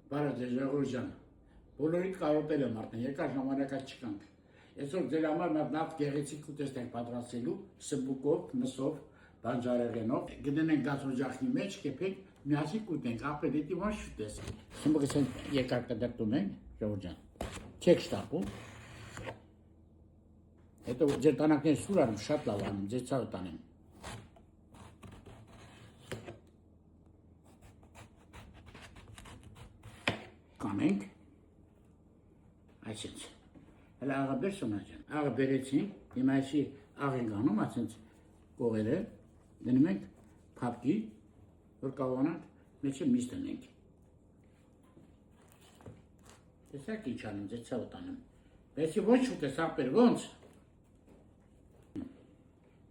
Բարև ձեզ Ժողովուրդ, բոլորիդ կարոտել եմ արդեն, երկար ժամանակա չկանք։ Այսօր ձեր համար մեր լավ գեղեցիկ ուտեստ ենք պատրաստելու, սմբուկով, մսով, բանջարեղենով։ Գտնենք գազ օջախի մեջ, կեփենք, միասին կուտենք, ապետիտի ոչ ուտես։ Սմբուկը երկար կդրտում ենք, Ժողովուրդ, չեք շտապում։ Հետո ձեր տանակները սուր անում, շատ լավ անում, ձեր ցավը տանեմ։ Կանենք, այսինչ, հələ աղը բեր սոնաջան, աղը բերեցին, հիմա այսի աղ ենք անում, այսինչ կողերը, դնում ենք պապկի, որ կավանանք, մեջը միս տնենք։ Տեսակ ինչ անում, ձեր ցավը տանում, բեսի ոչ ուտես ապեր, ոնց,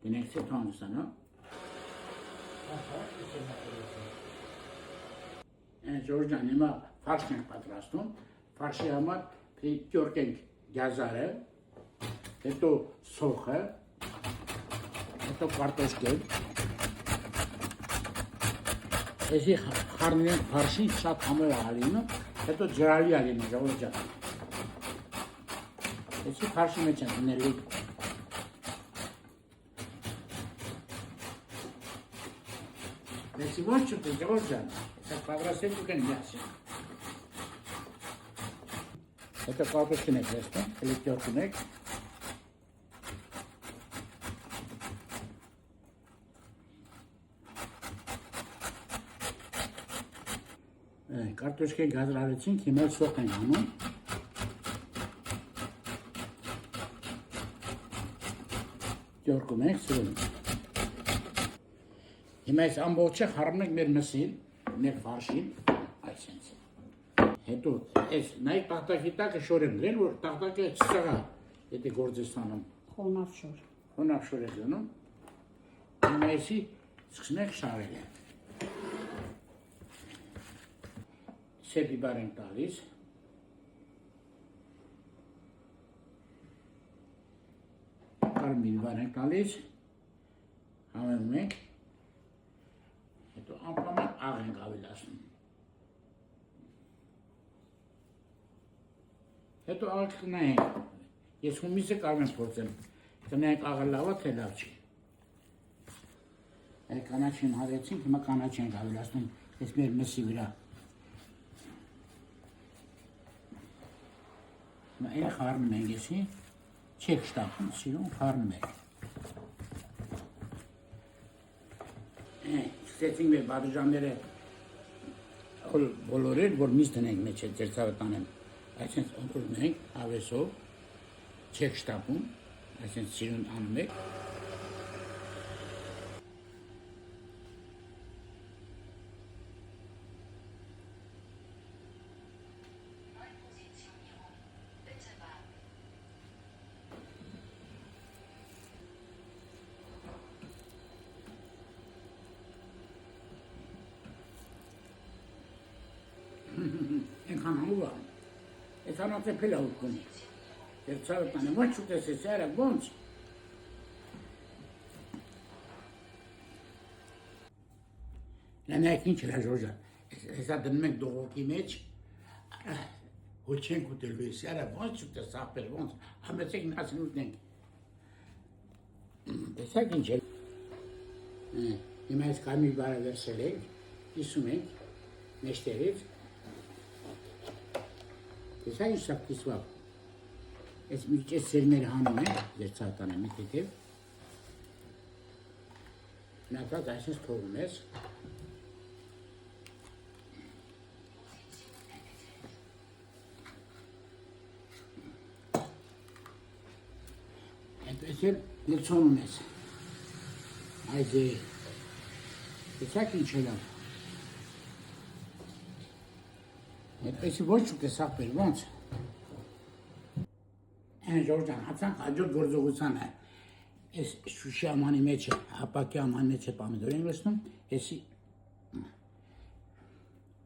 դնենք սետ հանուսան, Ժորժան, հիմա ֆարշ ենք պատրաստում, ֆարշի համար ճորկենք գազարը, հետո սոխը, հետո կարտոշկեն, այսի խարնում ենք ֆարշին շատ համեր ալինում, հետո ջրալի ալինում, Ժողովուրդ, այսի ֆարշի մեջ են դնելու Если вот что-то, Жоржан, как подрассельник, конечно. Это картошкиный тесто, или теркиный. Картошкин газралицин, кимел сокен անում. Теркում ենք, սրում. Հիմա այս ամբողջը խառնում ենք մեր մսին, մեր ֆարշին, այսինչ։ Հետո այս նայեք տախտակի տակը շոր եմ դրել, որ տախտակը չսեղա, եթե գործ ես անում։ Խոնավ շոր։ Խոնավ շոր ես դնում։ Հիմա այսի սկսում ենք շարել։ Սև բիբար ենք տալիս։ Կարմիր բիբար ենք տալիս։ Համեմում ենք։ Հետո անպամեն աղ ենք ավելացնում։ Հետո աղը կնայենք, ես հումիսը կարող եմ փորձեմ, կնայենք աղը լավ է, թե լավ չի։ Այդ կանաչին հարեցինք, հիմա կանաչ ենք ավելացնում, ես մեր մսի վրա։ Հիմա այն խառնում ենք եսի, չեք շտապում, սիրում խառնում ենք։ Սկսեցինք մեր բադուժանները բոլորել, որ միս տնենք մեջ է ձեր ցավը տանեմ, այսինչ ընտրում ենք ավեսով, չեք շտապում, այսինչ սիրուն անում եք։ Ենքան համով ան, ես անացեպել է ուտկունի, դեր ծավը տանեմ, ոչ ուտես ես երը, ոնց։ Նայեք ինչ էր Ժորժան, հեսա դնում ենք դողոքի մեջ, ոչ ենք ուտելու ես երը, ոնց ուտես ապեր, ոնց, համեցեք նասին ուտնենք։ Տեսակ ինչ էր, հիմա ես կարմիր բարը վերսել ենք, կիսում ենք, մեջտեղից, Տեսա ինչ շատ կիսվավ, ես միջ ես սերմեր հանում ենք, ձեր ծատանը մի տետև, նապրած այսպես թողում ես, այդպես էլ լցոնում ես, այդ տեսակ ինչ էլավ, Այդպեսի ոչ ուտես ապեր, ոնց։ Այն Ժորժան, հացանք հաջորդ գործողության է, ես շուշի ամանի մեջ է, հապակի ամանի մեջ է պամիդոր ենք լսնում, եսի,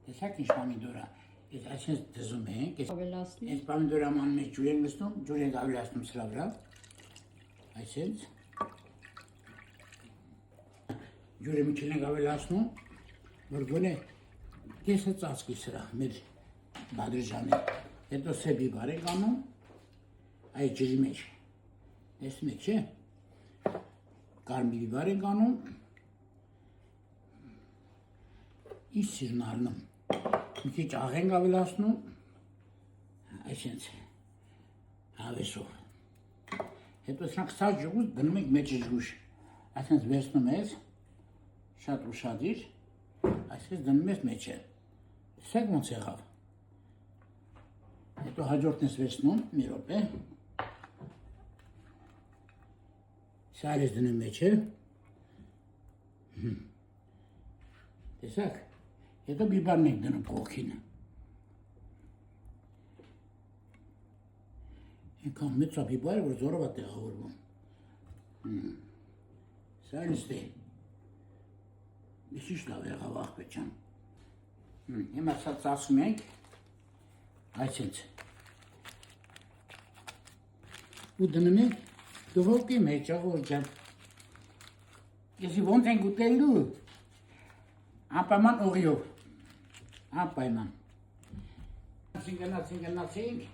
տեսակ ինչ պամիդորա, ես այսինչ դզում ենք, ես պամիդոր ամանի մեջ ջուր ենք լսնում, ջուր ենք ավելացնում սրա վրա, այսինչ, ջուրը միջին ենք ավելացնում, որ գոնե կեսը ծածկի սրա, մեր բադրիջանի, հետո սեպի բար ենք անում, այդ ջրի մեջ, տեսնում եք, չէ, կարմիրի բար ենք անում, իսկ սիրուն առնում, մի քիչ աղ ենք ավելացնում, այսինչ, հավեսով, հետո սրանք սա ջուղուս դնում ենք մեջը ջուշ, այսինչ վերցնում ես, շատ ուշադիր, այսպես դնում ես մեջը, սեք ոնց եղավ, հետո հաջորդն ես վերցնում, մի րոպե, սա ես դնում մեջը, տեսակ, հետո բիբարն ենք դնում կողքին, ինքան մեծ է բիբարը, որ զորով է տեղավորվում, սա նստի, Իսկ լավ եղավ աղբեջան, հիմա սա ծածում ենք, այսինչ, ու դնում ենք դվոկի մեջ, աղոր ջան, եսի ոնց ենք ուտելու, անպայման օղիով, անպայման, գնացինք,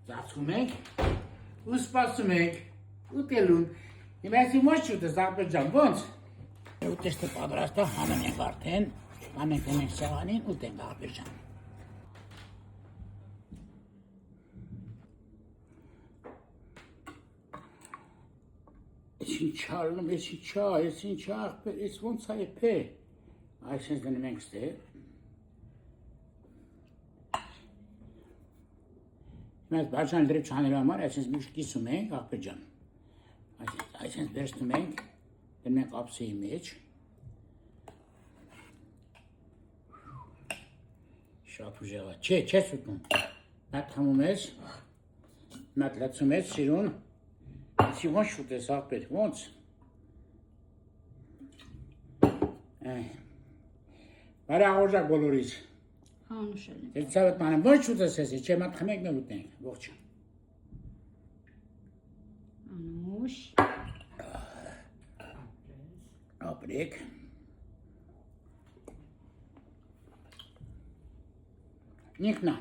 ծածում ենք, ու սպասում ենք, ուտելուն, Հիմա այսի ոչ չուտես, աղբեջան, ոնց? Ուտեստը պատրաստ է, հանում ենք արդեն, անենք ենք սեղանին, ուտենք աղբեջան։ Ես ինչ ալնում, ես ինչ աղբեր, ես ոնց է եփե։ Այսինչ դնում ենք ստե։ Հիմա այս բաժան լրիվ չանելու համար, այսինչ մի կիսում ենք աղբեջան։ Այսինչ վերցնում ենք, դնում ենք ափսեի մեջ, շատ ուժեղ է, չես ուտնում, մատ խմում ես, մատ լցում ես սիրուն, իսի ոնց շուտես աղբեր, ոնց, բարի աղորջակ բոլորից, ես ծավետ մանեմ, ոնց շուտես ես, չէ մատ խմենք նր ուտնենք, ողջ, Անուշ ապրեք Նիքնա